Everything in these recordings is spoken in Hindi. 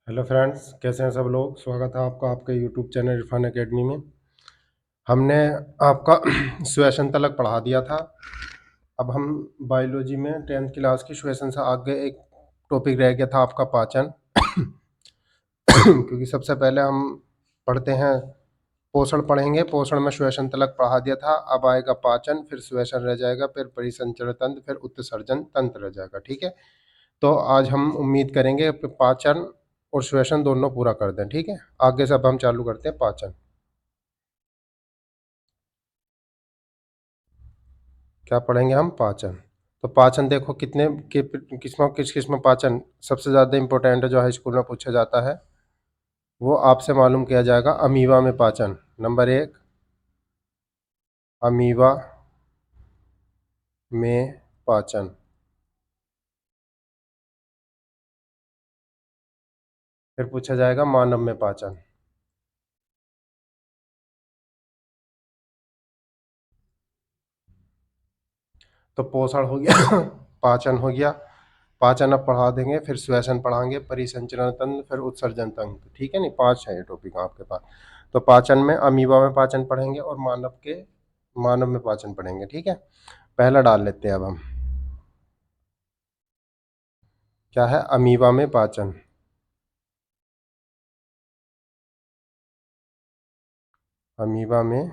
हेलो फ्रेंड्स, कैसे हैं सब लोग। स्वागत है आपका आपके यूट्यूब चैनल इरफान एकेडमी में। हमने आपका श्वेसन तलक पढ़ा दिया था। अब हम बायोलॉजी में 10th क्लास की श्वेसन से आगे एक टॉपिक रह गया था आपका पाचन। क्योंकि सबसे पहले हम पढ़ते हैं पोषण पढ़ेंगे। पोषण में श्वेसन तलक पढ़ा दिया था। अब आएगा पाचन, फिर श्वेसन रह जाएगा, फिर परिसंचरण तंत्र, फिर उत्सर्जन तंत्र रह जाएगा। ठीक है, तो आज हम उम्मीद करेंगे कि पाचन और श्वसन दोनों पूरा कर दें। ठीक है, आगे से अब हम चालू करते हैं पाचन। क्या पढ़ेंगे हम? पाचन। तो पाचन देखो कितने किस किस्म पाचन सबसे ज़्यादा इंपॉर्टेंट है, जो हाई स्कूल में पूछा जाता है, वो आपसे मालूम किया जाएगा। अमीबा में पाचन नंबर 1, अमीबा में पाचन। फिर पूछा जाएगा मानव में पाचन। तो पोषण हो गया पाचन हो गया। पाचन अब पढ़ा देंगे, फिर श्वसन पढ़ाएंगे, परिसंचरण तंत्र, फिर उत्सर्जन तंत्र। ठीक है, नहीं 5 है ये टॉपिक आपके पास। तो पाचन में अमीबा में पाचन पढ़ेंगे और मानव में पाचन पढ़ेंगे। ठीक है, पहला डाल लेते हैं अब हम। क्या है? अमीबा में पाचन। अमीबा में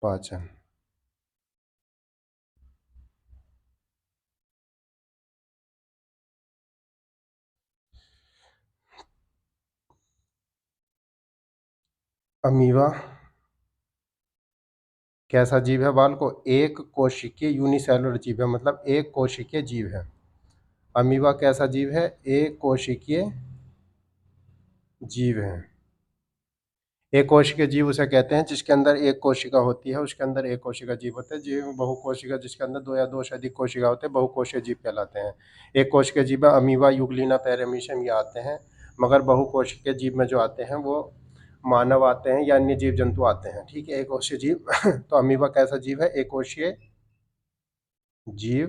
पाचन। अमीबा कैसा जीव है बाल को? एक कोशिकीय यूनिसेलुलर जीव है, मतलब एक कोशिकीय जीव है। अमीबा कैसा जीव है? एक कोशिकीय जीव है। एक कोशिका जीव उसे कहते हैं जिसके अंदर एक कोशिका होती है, उसके अंदर एक कोशिका जीव होता है। जीव बहुकोशिका जिसके अंदर दो या दो से अधिक कोशिका होते हैं, बहुकोशीय जीव कहलाते हैं। एक कोशिका जीव में अमीबा, यूग्लिना, पैरामीशियम ये आते हैं। मगर बहुकोशिकीय जीव में जो आते हैं वो मानव आते हैं या अन्य जीव जंतु आते हैं। ठीक है, एक कोशीय जीव तो अमीबा कैसा जीव है? एक कोशीय जीव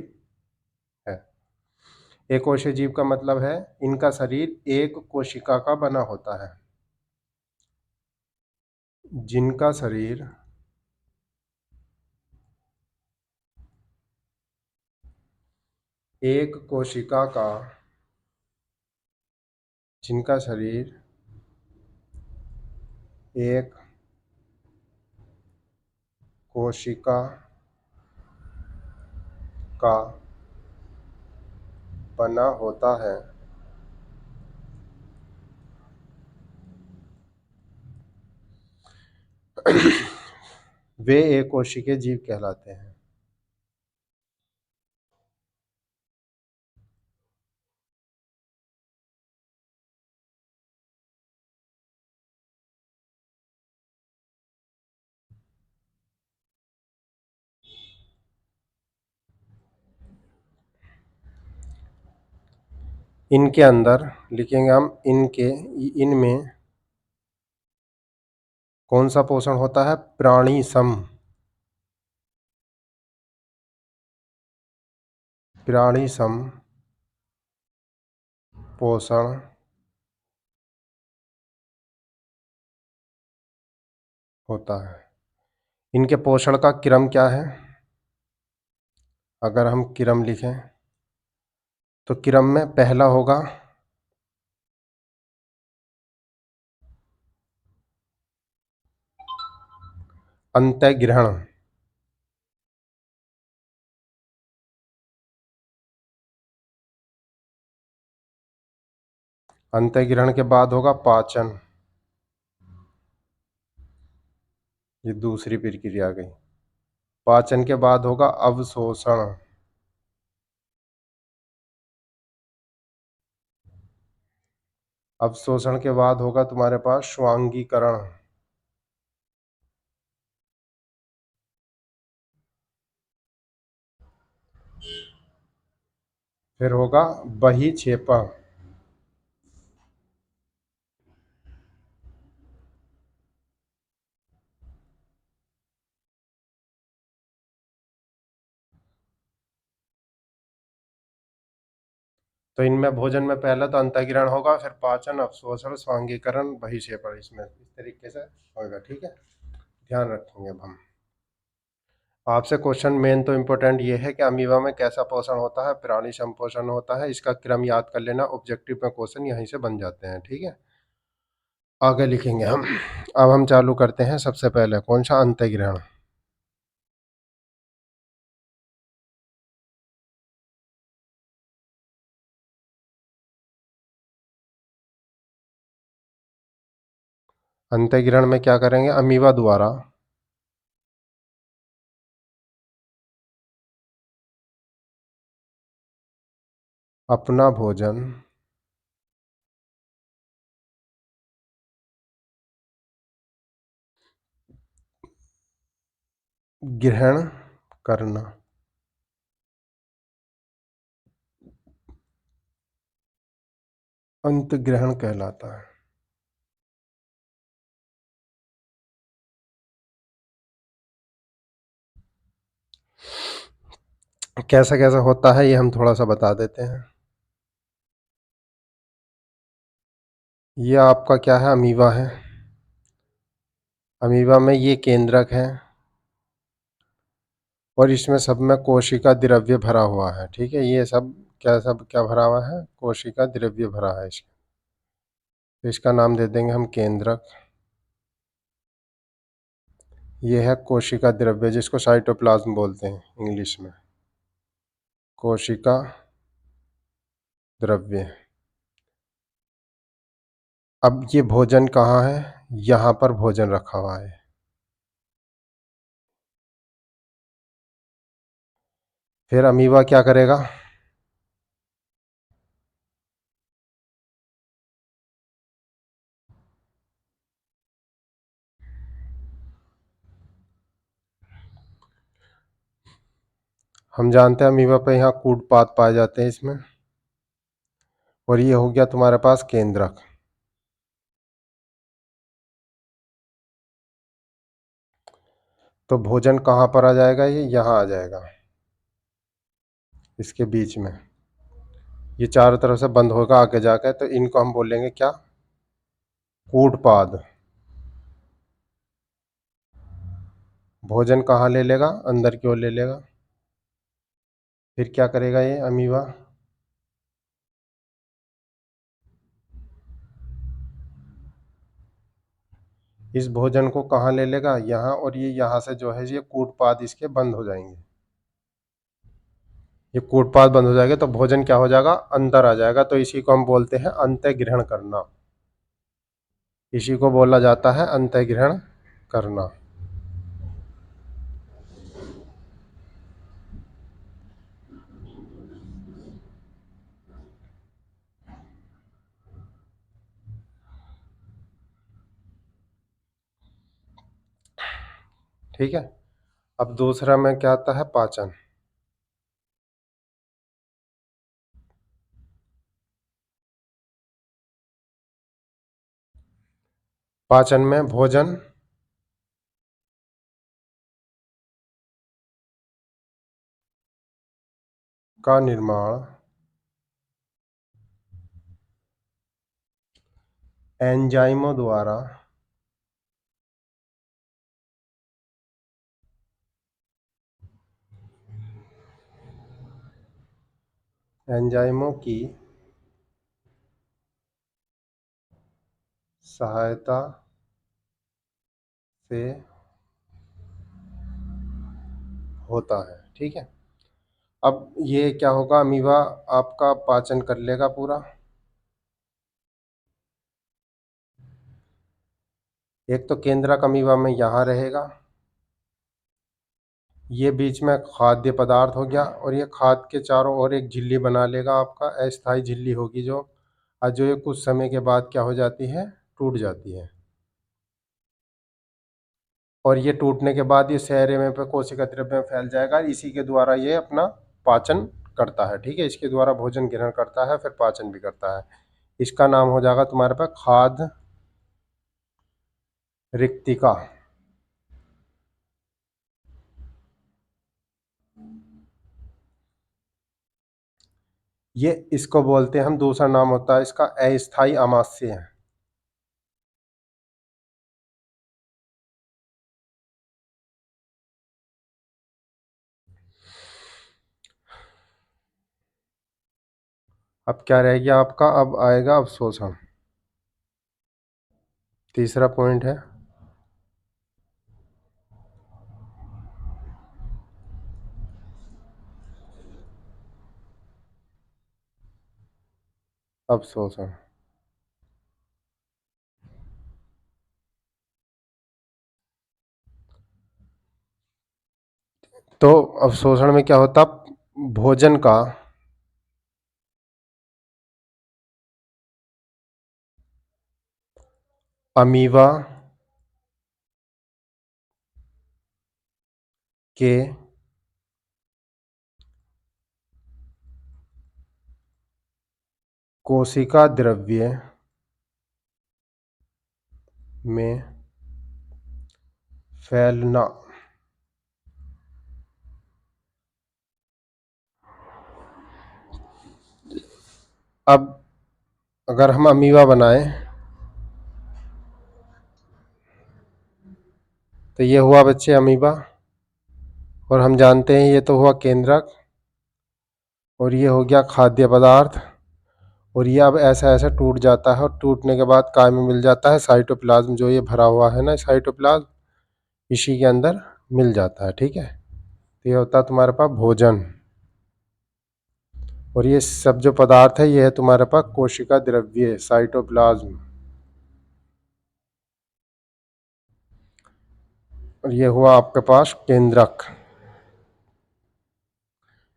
है। एक कोशीय जीव का मतलब है इनका शरीर एक कोशिका का बना होता है। जिनका शरीर एक कोशिका का जिनका शरीर एक कोशिका का बना होता है, वे एक कोशिकीय जीव कहलाते हैं। इनके अंदर लिखेंगे हम इनमें कौन सा पोषण होता है? प्राणी सम। प्राणी सम पोषण होता है। इनके पोषण का क्रम क्या है? अगर हम क्रम लिखें तो क्रम में पहला होगा अंतःग्रहण। अंतःग्रहण के बाद होगा पाचन। ये दूसरी प्रक्रिया आ गई। पाचन के बाद होगा अवशोषण। अवशोषण के बाद होगा तुम्हारे पास स्वांगीकरण। फिर होगा बहिक्षेपण। तो इनमें भोजन में पहला तो अंतःग्रहण होगा, फिर पाचन, अवशोषण, स्वांगीकरण, बहिक्षेपण, इसमें इस तरीके से होगा। ठीक है, ध्यान रखेंगे अब हम। आपसे क्वेश्चन मेन तो इम्पोर्टेंट ये है कि अमीबा में कैसा पोषण होता है, प्राणी संपोषण होता है, इसका क्रम याद कर लेना, ऑब्जेक्टिव में क्वेश्चन यहीं से बन जाते हैं। ठीक है, आगे लिखेंगे हम। अब हम चालू करते हैं। सबसे पहले कौन सा, अंतःग्रहण। अंतःग्रहण में क्या करेंगे, अमीबा द्वारा अपना भोजन ग्रहण करना। अंतःग्रहण कहलाता है। कैसा कैसा होता है ये हम थोड़ा सा बता देते हैं। ये आपका क्या है, अमीबा है। अमीबा में ये केंद्रक है और इसमें सब में कोशिका द्रव्य भरा हुआ है। ठीक है, ये सब क्या भरा हुआ है, कोशिका द्रव्य भरा है इसके। तो इसका नाम दे देंगे हम केंद्रक। ये है कोशिका द्रव्य, जिसको साइटोप्लाज्म बोलते हैं इंग्लिश में, कोशिका द्रव्य। अब ये भोजन कहाँ है, यहाँ पर भोजन रखा हुआ है। फिर अमीबा क्या करेगा, हम जानते हैं अमीबा पे यहाँ कूटपाद पाए जाते हैं इसमें। और ये हो गया तुम्हारे पास केंद्रक। तो भोजन कहाँ पर आ जाएगा, ये यहाँ आ जाएगा, इसके बीच में। ये चारों तरफ से बंद होगा आगे जाकर, तो इनको हम बोलेंगे क्या, कूटपाद। भोजन कहाँ ले लेगा, अंदर की ओर ले लेगा। फिर क्या करेगा ये अमीबा, इस भोजन को कहाँ ले लेगा, यहाँ, और ये यहाँ से जो है ये कूटपाद इसके बंद हो जाएंगे। ये कूटपाद बंद हो जाएगा तो भोजन क्या हो जाएगा, अंदर आ जाएगा। तो इसी को हम बोलते हैं अंतःग्रहण करना। इसी को बोला जाता है अंतःग्रहण करना। ठीक है, अब दूसरा में क्या आता है, पाचन। पाचन में भोजन का निर्माण एंजाइमों द्वारा एंजाइमों की सहायता से होता है। ठीक है, अब ये क्या होगा, अमीबा आपका पाचन कर लेगा पूरा। एक तो केंद्रक अमीबा में यहाँ रहेगा, ये बीच में खाद्य पदार्थ हो गया, और ये खाद के चारों ओर एक झिल्ली बना लेगा आपका, अस्थायी झिल्ली होगी जो, और जो ये कुछ समय के बाद क्या हो जाती है, टूट जाती है। और ये टूटने के बाद ये शहर में पे कोशिका द्रव्य में फैल जाएगा, इसी के द्वारा ये अपना पाचन करता है। ठीक है, इसके द्वारा भोजन ग्रहण करता है, फिर पाचन भी करता है। इसका नाम हो जाएगा तुम्हारे पास खाद्य रिक्तिका। ये इसको बोलते हैं हम, दूसरा नाम होता है इसका अस्थायी अमास्य है। अब क्या रह गया आपका, अब आएगा अवशोषण। तीसरा पॉइंट है अवशोषण। तो अवशोषण में क्या होता, भोजन का अमीबा के कोशिका द्रव्य में फैलना। अब अगर हम अमीबा बनाएं तो ये हुआ बच्चे अमीबा, और हम जानते हैं ये तो हुआ केंद्रक, और ये हो गया खाद्य पदार्थ, और ये अब ऐसा ऐसा टूट जाता है, और टूटने के बाद काय में मिल जाता है साइटोप्लाज्म, जो ये भरा हुआ है ना साइटोप्लाज्म, इसी के अंदर मिल जाता है। ठीक है, तो ये होता है तुम्हारे पास भोजन, और ये सब जो पदार्थ है ये है तुम्हारे पास कोशिका द्रव्य साइटोप्लाज्म, और ये हुआ आपके पास केंद्रक।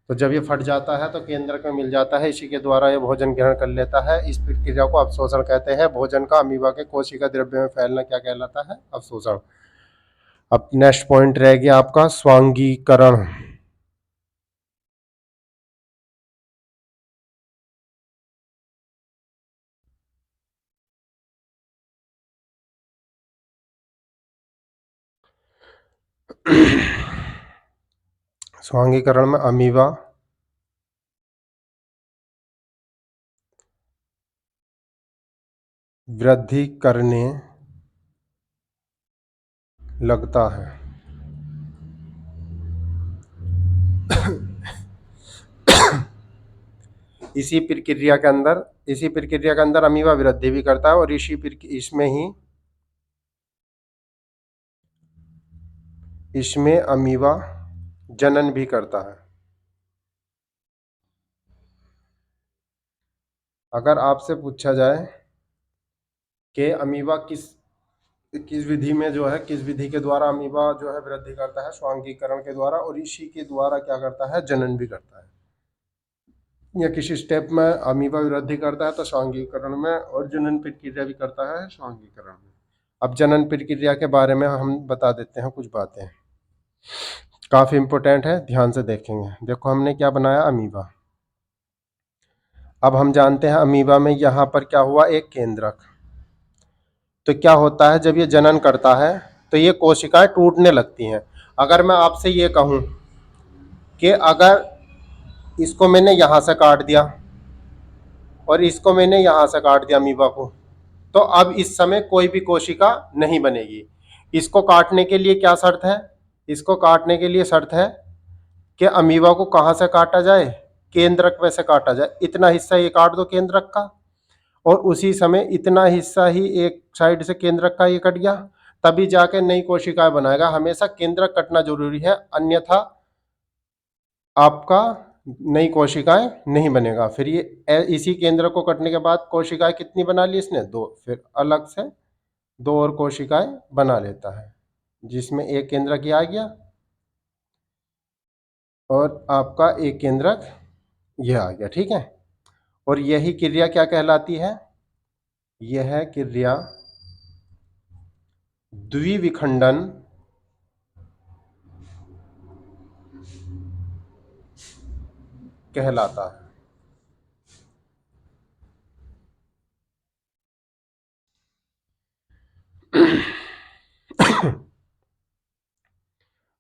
तो जब ये फट जाता है तो केंद्रक में मिल जाता है, इसी के द्वारा ये भोजन ग्रहण कर लेता है। इस प्रक्रिया को अवशोषण कहते हैं। भोजन का अमीबा के कोशिका द्रव्य में फैलना क्या कहलाता है, अवशोषण। अब नेक्स्ट पॉइंट रह गया आपका स्वांगीकरण। स्वांगीकरण में अमीबा वृद्धि करने लगता है। इसी प्रक्रिया के अंदर अमीबा वृद्धि भी करता है, और इसमें अमीबा जनन भी करता है। अगर आपसे पूछा जाए कि अमीबा किस किस विधि में जो है, किस विधि के द्वारा अमीबा जो है वृद्धि करता है, स्वांगीकरण के द्वारा, और इसी के द्वारा क्या करता है, जनन भी करता है, या किसी स्टेप में अमीबा वृद्धि करता है तो स्वांगीकरण में, और जनन प्रक्रिया भी करता है स्वांगीकरण में। अब जनन प्रक्रिया के बारे में हम बता देते हैं कुछ बातें, काफी इंपॉर्टेंट है, ध्यान से देखेंगे। देखो हमने क्या बनाया, अमीबा। अब हम जानते हैं अमीबा में यहाँ पर क्या हुआ, एक केंद्रक। तो क्या होता है, जब ये जनन करता है तो ये कोशिकाएं टूटने लगती हैं। अगर मैं आपसे ये कहूं कि अगर इसको मैंने यहाँ से काट दिया और इसको मैंने यहाँ से काट दिया अमीबा को, तो अब इस समय कोई भी कोशिका नहीं बनेगी। इसको काटने के लिए क्या शर्त है, इसको काटने के लिए शर्त है कि अमीबा को कहाँ से काटा जाए, केंद्रक में से काटा जाए। इतना हिस्सा ये काट दो केंद्रक का, और उसी समय इतना हिस्सा ही एक साइड से केंद्रक का ये कट गया, तभी जाके नई कोशिकाएं बनाएगा। हमेशा केंद्रक कटना जरूरी है, अन्यथा आपका नई कोशिकाएं नहीं बनेगा। फिर ये इसी केंद्र को कटने के बाद कोशिकाएं कितनी बना ली इसने, दो, फिर अलग से दो और कोशिकाएं बना लेता है, जिसमें एक केंद्रक ये आ गया और आपका एक केंद्रक ये आ गया। ठीक है, और यही क्रिया क्या कहलाती है, यह क्रिया द्विविखंडन कहलाता है।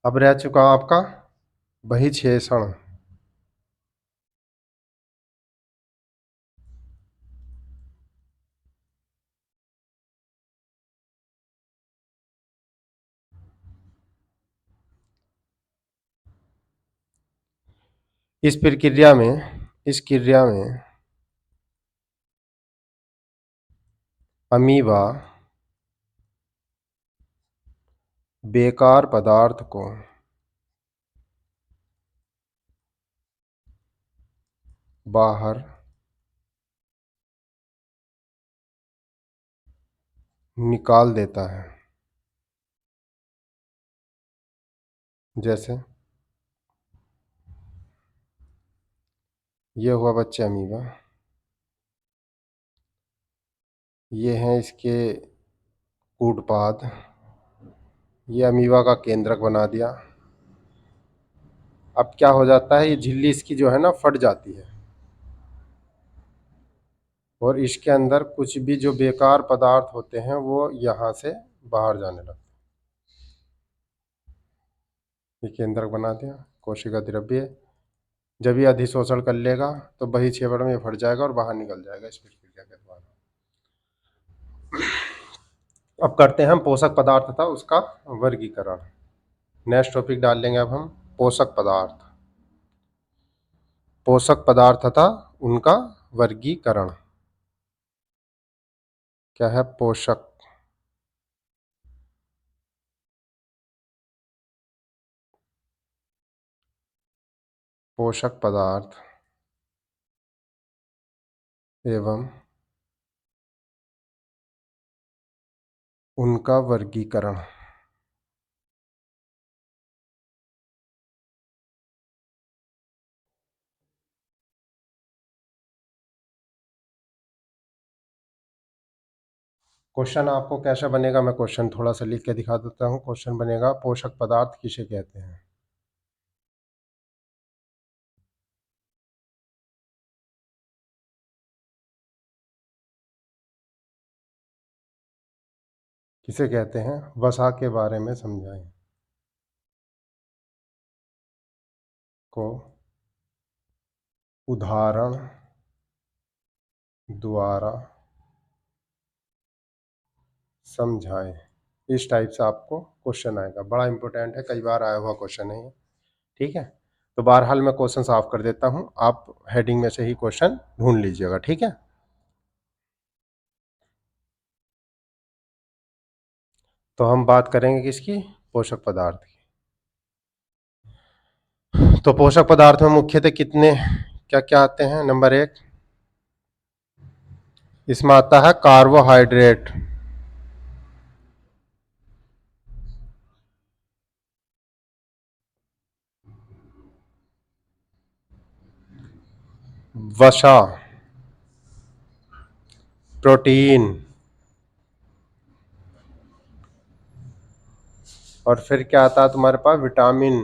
अब रह चुका आपका बहिक्षेषण। इस क्रिया में अमीबा बेकार पदार्थ को बाहर निकाल देता है। जैसे ये हुआ बच्चे अमीबा, ये हैं इसके कूटपाद, ये अमीबा का केंद्रक बना दिया। अब क्या हो जाता है, ये झिल्ली इसकी जो है ना फट जाती है और इसके अंदर कुछ भी जो बेकार पदार्थ होते हैं वो यहाँ से बाहर जाने लगते हैं। ये केंद्रक बना दिया, कोशिका द्रव्य। जब ये अधिशोषण कर लेगा तो बहिक्षेपण में फट जाएगा और बाहर निकल जाएगा इस प्रक्रिया के द्वारा। अब करते हैं हम पोषक पदार्थ था उसका वर्गीकरण। नेक्स्ट टॉपिक डाल लेंगे अब हम पोषक पदार्थ। पोषक पदार्थ था उनका वर्गीकरण। क्या है? पोषक पोषक पदार्थ एवं उनका वर्गीकरण। क्वेश्चन आपको कैसा बनेगा, मैं क्वेश्चन थोड़ा सा लिख के दिखा देता हूँ। क्वेश्चन बनेगा पोषक पदार्थ किसे कहते हैं। किसे कहते हैं? वसा के बारे में समझाएं। को उदाहरण द्वारा समझाएं। इस टाइप से आपको क्वेश्चन आएगा, बड़ा इंपॉर्टेंट है, कई बार आया हुआ क्वेश्चन है ये। ठीक है, तो बहरहाल मैं क्वेश्चन साफ कर देता हूं, आप हेडिंग में से ही क्वेश्चन ढूंढ लीजिएगा। ठीक है, तो हम बात करेंगे किसकी? पोषक पदार्थ की। तो पोषक पदार्थ में मुख्यतः कितने क्या क्या आते हैं? नंबर 1 इसमें आता है कार्बोहाइड्रेट। वसा, प्रोटीन, और फिर क्या आता है तुम्हारे पास? विटामिन।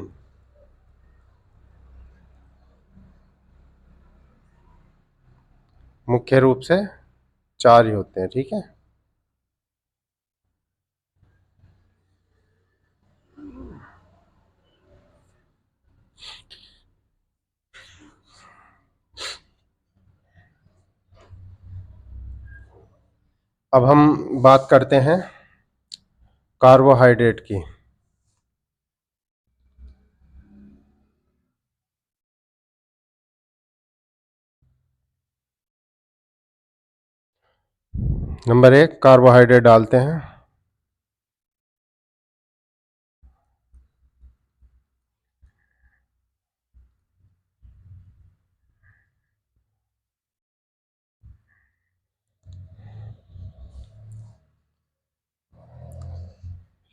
मुख्य रूप से 4 ही होते हैं। ठीक है, अब हम बात करते हैं कार्बोहाइड्रेट की। नंबर 1 कार्बोहाइड्रेट डालते हैं।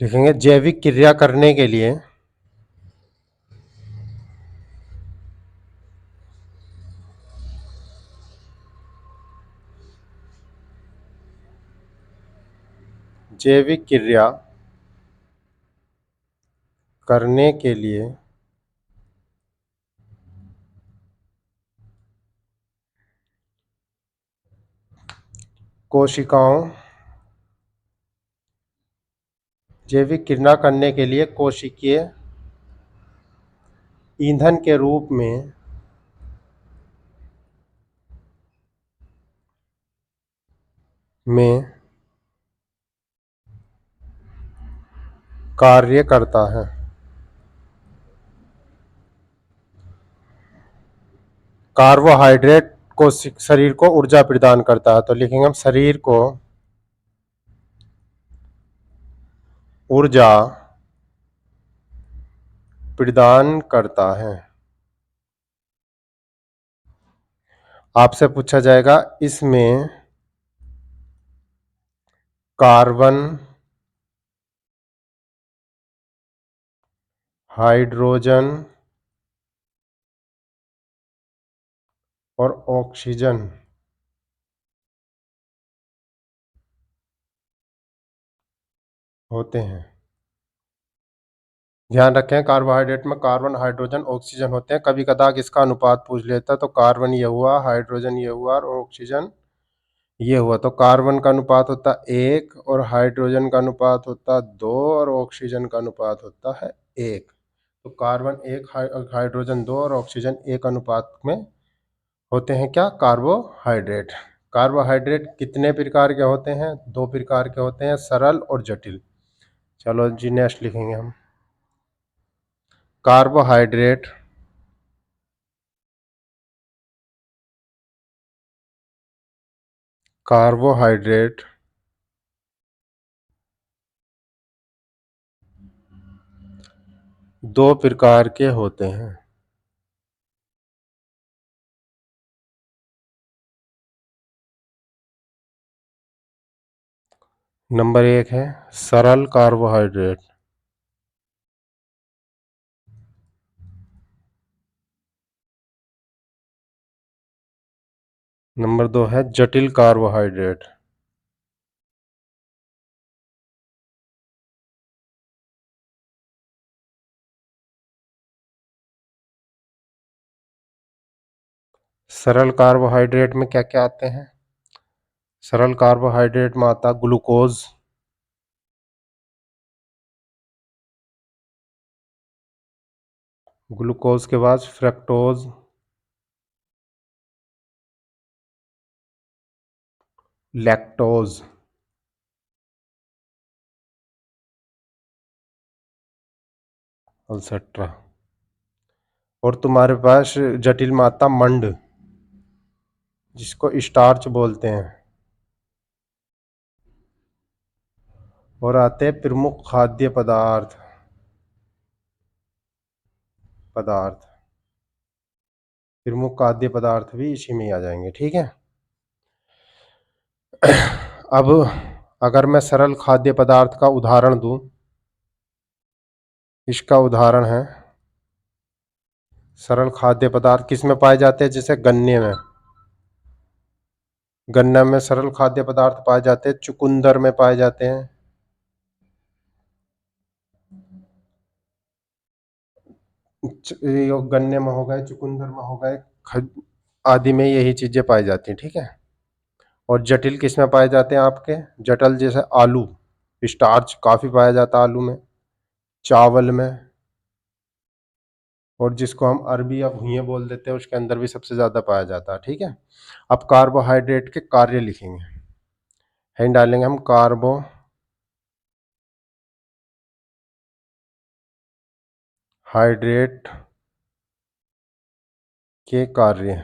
लिखेंगे जैविक क्रिया करने के लिए जैविक क्रिया करने के लिए कोशिकाओं जैविक क्रिया करने के लिए कोशिकीय ईंधन के रूप में कार्य करता है। कार्बोहाइड्रेट को शरीर को ऊर्जा प्रदान करता है, तो लिखेंगे हम शरीर को ऊर्जा प्रदान करता है। आपसे पूछा जाएगा इसमें कार्बन, हाइड्रोजन और ऑक्सीजन होते हैं। ध्यान रखें, कार्बोहाइड्रेट में कार्बन, हाइड्रोजन, ऑक्सीजन होते हैं। कभी कदार इसका अनुपात पूछ लेता तो कार्बन ये हुआ, हाइड्रोजन ये हुआ और ऑक्सीजन ये हुआ, तो कार्बन का अनुपात होता 1 और हाइड्रोजन का अनुपात होता 2 और ऑक्सीजन का अनुपात होता है 1। तो कार्बन 1, हाइड्रोजन 2 और ऑक्सीजन 1 अनुपात में होते हैं क्या? कार्बोहाइड्रेट। कार्बोहाइड्रेट कितने प्रकार के होते हैं? 2 प्रकार के होते हैं, सरल और जटिल। चलो जी नेक्स्ट लिखेंगे हम। कार्बोहाइड्रेट कार्बोहाइड्रेट दो प्रकार के होते हैं। नंबर 1 है सरल कार्बोहाइड्रेट, नंबर 2 है जटिल कार्बोहाइड्रेट। सरल कार्बोहाइड्रेट में क्या क्या आते हैं? सरल कार्बोहाइड्रेट में आता ग्लूकोज, ग्लूकोज के बाद फ्रक्टोज, लैक्टोज, एक्सेट्रा। और तुम्हारे पास जटिल में आता मंड, जिसको स्टार्च बोलते हैं। और आते हैं प्रमुख खाद्य पदार्थ, प्रमुख खाद्य पदार्थ भी इसी में ही आ जाएंगे। ठीक है। अब अगर मैं सरल खाद्य पदार्थ का उदाहरण दूं, इसका उदाहरण है सरल खाद्य पदार्थ किस में पाए जाते हैं? जैसे गन्ने में, गन्ना में सरल खाद्य पदार्थ पाए जाते हैं, चुकंदर में पाए जाते हैं, ये गन्ने में हो गए, चुकंदर में हो गए, आदि में यही चीजें पाई जाती हैं। ठीक है। और जटिल किस में पाए जाते हैं आपके? जटिल जैसे आलू, स्टार्च काफी पाया जाता है आलू में, चावल में, और जिसको हम अरबी या भुइयां बोल देते हैं उसके अंदर भी सबसे ज्यादा पाया जाता है। ठीक है। अब कार्बोहाइड्रेट के कार्य लिखेंगे, हेडिंग डालेंगे हम कार्बोहाइड्रेट के कार्य।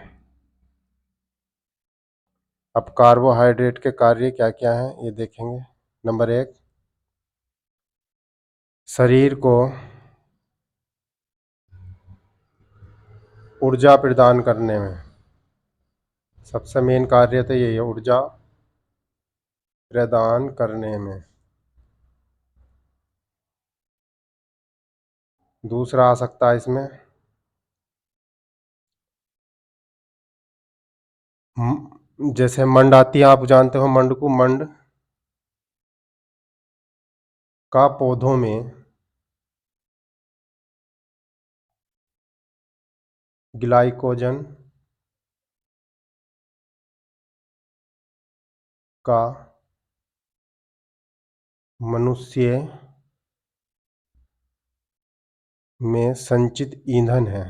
अब कार्बोहाइड्रेट के कार्य क्या क्या हैं ये देखेंगे। नंबर 1, शरीर को ऊर्जा प्रदान करने में, सबसे मेन कार्य तो यही है, ऊर्जा प्रदान करने में। दूसरा आ सकता है इसमें जैसे मंड आती है, आप जानते हो मंड को, मंड का पौधों में ग्लाइकोजन का मनुष्य में संचित ईंधन है।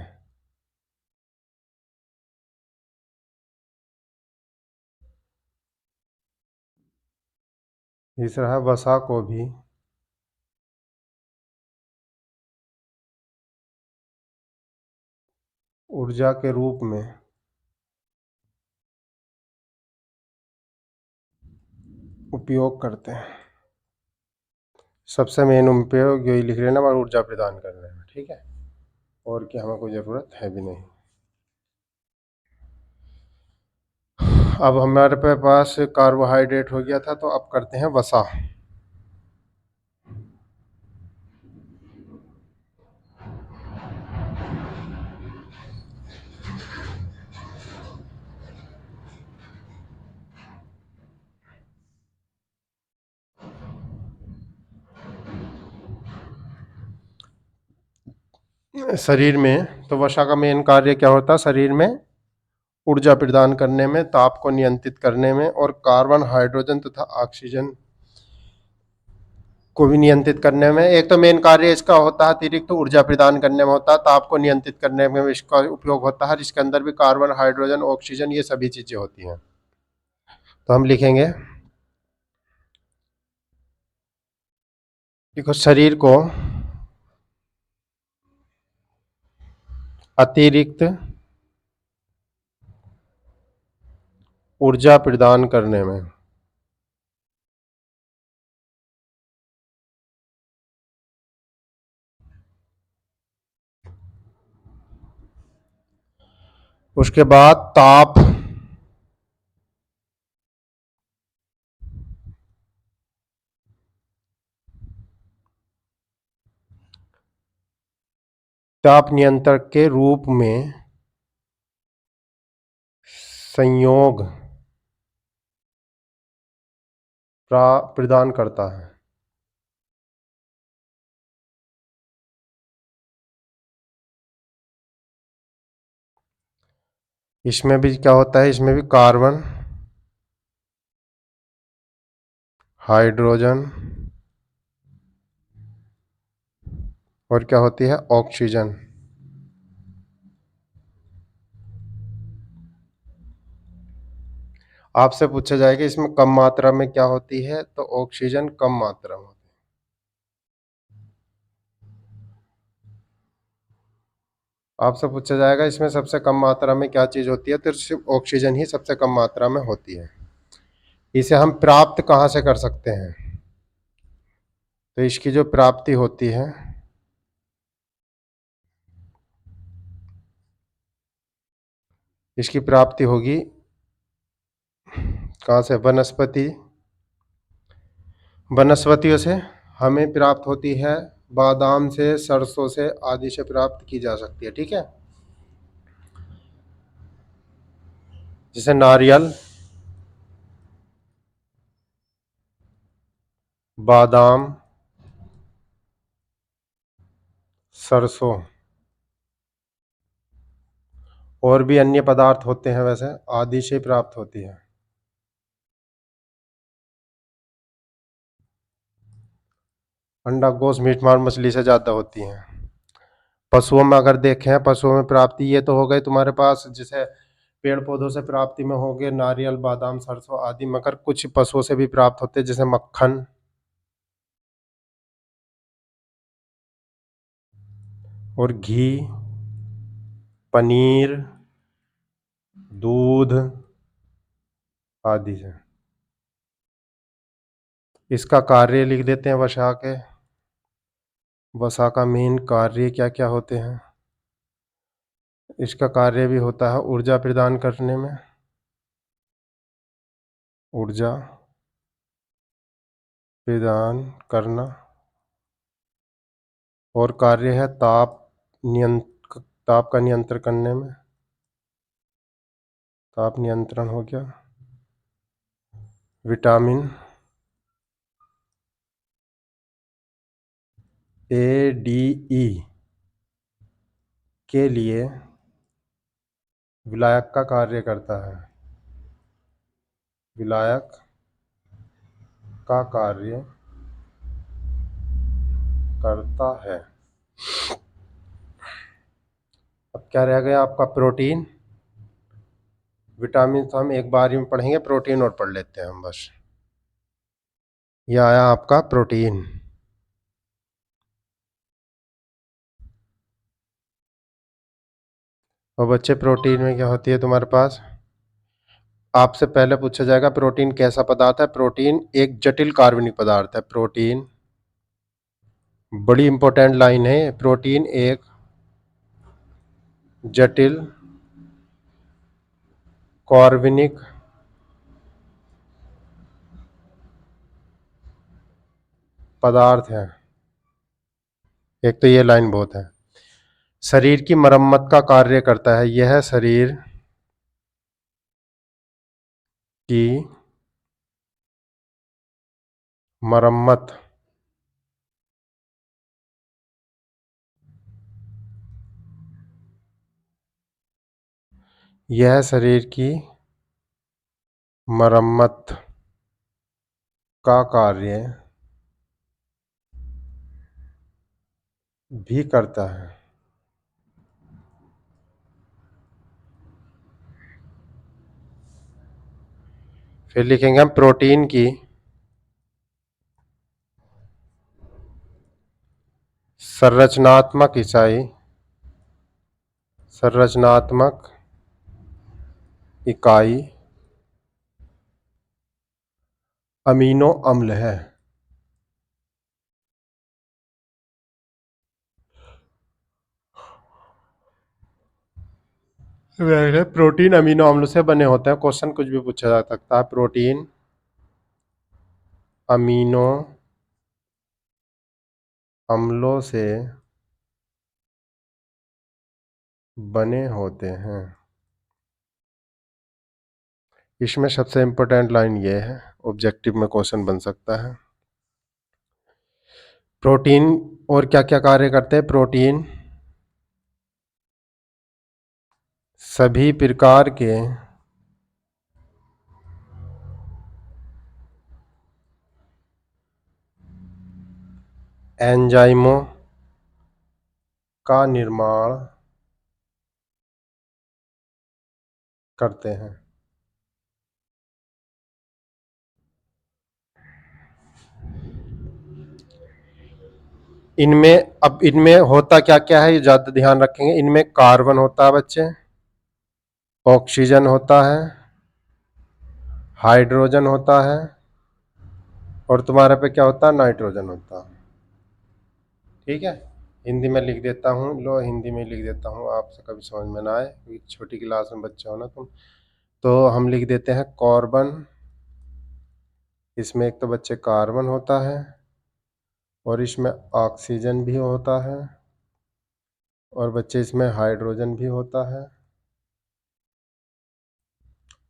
तीसरा है वसा को भी ऊर्जा के रूप में उपयोग करते हैं। सबसे मेन उपयोग यही लिख लेना, और ऊर्जा प्रदान करने में, ठीक है। और क्या हमें कोई ज़रूरत है भी नहीं। अब हमारे पास कार्बोहाइड्रेट हो गया था, तो अब करते हैं वसा। शरीर में तो वसा का मेन कार्य क्या होता है? शरीर में ऊर्जा प्रदान करने में, ताप को नियंत्रित करने में, और कार्बन, हाइड्रोजन तथा ऑक्सीजन को भी नियंत्रित करने में। एक तो मेन कार्य इसका होता है अतिरिक्त तो ऊर्जा प्रदान करने में होता है, ताप को नियंत्रित करने में इसका उपयोग होता है, जिसके अंदर भी कार्बन, हाइड्रोजन, ऑक्सीजन ये सभी चीजें होती हैं। तो हम लिखेंगे, देखो, शरीर को अतिरिक्त ऊर्जा प्रदान करने में उसके बाद ताप नियंत्रक के रूप में संयोग प्रदान करता है। इसमें भी क्या होता है? इसमें भी कार्बन, हाइड्रोजन और क्या होती है? ऑक्सीजन। आपसे पूछा जाएगा इसमें कम मात्रा में क्या होती है, तो ऑक्सीजन कम मात्रा में होती है। आपसे पूछा जाएगा इसमें सबसे कम मात्रा में क्या चीज होती है, तो सिर्फ ऑक्सीजन ही सबसे कम मात्रा में होती है। इसे हम प्राप्त कहाँ से कर सकते हैं? तो इसकी जो प्राप्ति होती है, इसकी प्राप्ति होगी कहाँ से? वनस्पतियों से हमें प्राप्त होती है, बादाम से, सरसों से आदि से प्राप्त की जा सकती है, ठीक है। जैसे नारियल, बादाम, सरसों और भी अन्य पदार्थ होते हैं, वैसे आदि से प्राप्त होती है। अंडा, गोश्त, मीट, मांस मछली से ज्यादा होती हैं। पशुओं में अगर देखें, पशुओं में प्राप्ति ये तो हो गए तुम्हारे पास, जैसे पेड़ पौधों से प्राप्ति में हो गए नारियल, बादाम, सरसों आदि, मगर कुछ पशुओं से भी प्राप्त होते हैं, जैसे मक्खन और घी, पनीर, दूध आदि से। इसका कार्य लिख देते हैं वसा के। वसा का मेन कार्य क्या क्या होते हैं? इसका कार्य भी होता है ऊर्जा प्रदान करने में, ऊर्जा प्रदान करना, और कार्य है ताप का नियंत्रण करने में, ताप नियंत्रण हो गया। विटामिन ए, डी, ई के लिए विलायक का कार्य करता है, विलायक का कार्य करता है। अब क्या रह गया आपका? प्रोटीन। विटामिन तो हम एक बार ही में पढ़ेंगे, प्रोटीन और पढ़ लेते हैं हम बस। यह आया आपका प्रोटीन। और बच्चे, प्रोटीन में क्या होती है तुम्हारे पास? आपसे पहले पूछा जाएगा प्रोटीन कैसा पदार्थ है। प्रोटीन एक जटिल कार्बनिक पदार्थ है। प्रोटीन, बड़ी इंपॉर्टेंट लाइन है, प्रोटीन एक जटिल कार्बनिक पदार्थ है। एक तो ये लाइन बहुत है। शरीर की मरम्मत का कार्य करता है। यह शरीर की मरम्मत यह शरीर की मरम्मत का कार्य भी करता है। फिर लिखेंगे हम प्रोटीन की संरचनात्मक इकाई, संरचनात्मक इकाई अमीनो अम्ल है। प्रोटीन अमीनो अम्ल से बने होते हैं। क्वेश्चन कुछ भी पूछा जा सकता है। प्रोटीन अमीनो अम्लों से बने होते हैं। इसमें सबसे इंपॉर्टेंट लाइन ये है, ऑब्जेक्टिव में क्वेश्चन बन सकता है। प्रोटीन और क्या क्या कार्य करते हैं। प्रोटीन सभी प्रकार के एंजाइमों का निर्माण करते हैं। इनमें होता क्या क्या है, ये ज्यादा ध्यान रखेंगे। इनमें कार्बन होता है बच्चे, ऑक्सीजन होता है, हाइड्रोजन होता है, और तुम्हारे पे क्या होता है, नाइट्रोजन होता है। ठीक है, हिंदी में लिख देता हूँ। लो, हिंदी में लिख देता हूँ, आपसे कभी समझ में ना आए क्योंकि छोटी क्लास में बच्चे हो ना तुम। तो हम लिख देते हैं कार्बन। इसमें एक तो बच्चे कार्बन होता है, और इसमें ऑक्सीजन भी होता है, और बच्चे इसमें हाइड्रोजन भी होता है,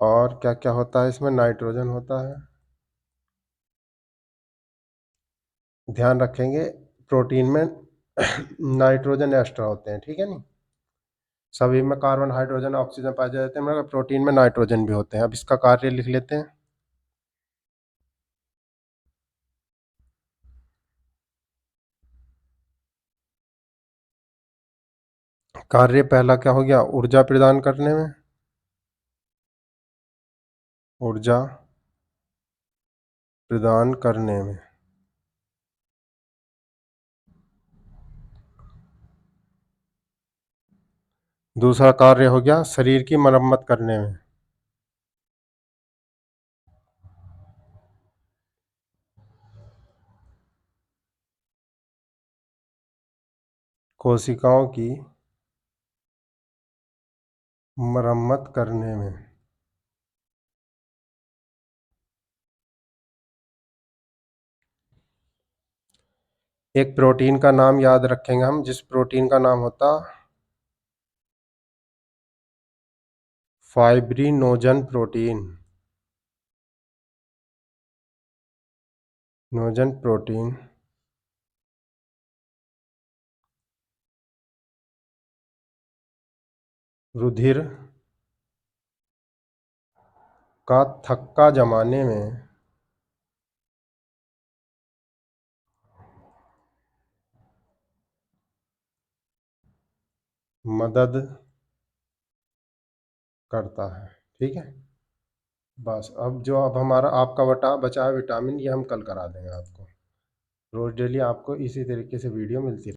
और क्या क्या होता है, इसमें नाइट्रोजन होता है। ध्यान रखेंगे प्रोटीन में नाइट्रोजन एक्स्ट्रा होते हैं। ठीक है नहीं, सभी में कार्बन हाइड्रोजन ऑक्सीजन पाए जाते हैं, मगर प्रोटीन में नाइट्रोजन भी होते हैं। अब इसका कार्य लिख लेते हैं। कार्य पहला क्या हो गया, ऊर्जा प्रदान करने में, ऊर्जा प्रदान करने में। दूसरा कार्य हो गया शरीर की मरम्मत करने में। कोशिकाओं की मरम्मत करने में। एक प्रोटीन का नाम याद रखेंगे हम, जिस प्रोटीन का नाम होता फाइब्रिनोजन प्रोटीन। नोजन प्रोटीन रुधिर का थक्का जमाने में मदद करता है। ठीक है, बस अब हमारा आपका बचा है विटामिन, ये हम कल करा देंगे आपको। रोज डेली आपको इसी तरीके से वीडियो मिलती है।